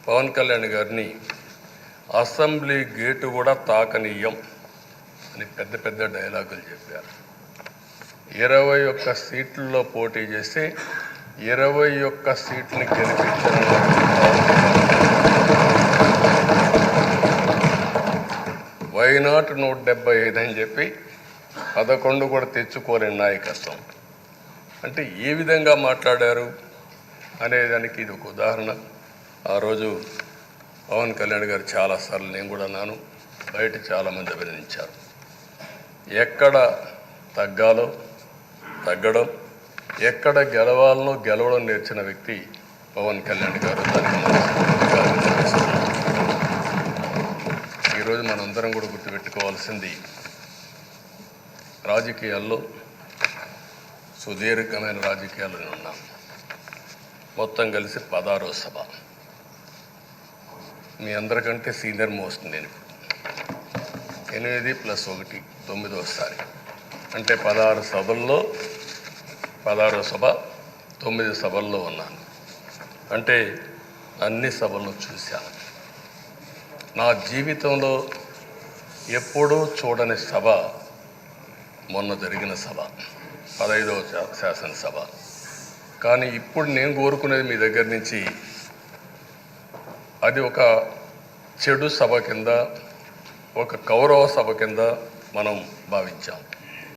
పవన్ కళ్యాణ్ గారిని assembly gate కూడా తాకనీయం అని పెద్ద పెద్ద డైలాగులు చెప్పారు. 21 సీట్లలో పోటీ చేసి 21 సీట్ని గెలిపించిన వైనాట్ 175 అని చెప్పి 11 కూడా తెచ్చుకోలేని నాయకత్వం. అంటే ఏ విధంగా మాట్లాడారు అనేదానికి ఇది ఒక ఉదాహరణ. ఆ రోజు పవన్ కళ్యాణ్ గారు చాలాసార్లు, నేను కూడా అన్నాను, బయట చాలామంది అభినందించారు. ఎక్కడ తగ్గాలో తగ్గడం, ఎక్కడ గెలవాలనో గెలవడం నేర్చిన వ్యక్తి పవన్ కళ్యాణ్ గారు. ఈరోజు మనందరం కూడా గుర్తుపెట్టుకోవాల్సింది, రాజకీయాల్లో సుదీర్ఘమైన రాజకీయాల్లో ఉన్నాం. మొత్తం కలిసి 16వ సభ. మీ అందరికంటే సీనియర్ మోస్ట్ నేను. 8 + 1 9వసారి, అంటే 16 సభల్లో 16వ సభ 9 సభల్లో ఉన్నాను. అంటే అన్ని సభలను చూశాను. నా జీవితంలో ఎప్పుడూ చూడని సభ మొన్న జరిగిన సభ, 15వ శాసనసభ. కానీ ఇప్పుడు నేను కోరుకునేది మీ దగ్గర నుంచి, అది ఒక చెడు సభ కింద, ఒక కౌరవ సభ కింద మనం భావించాం.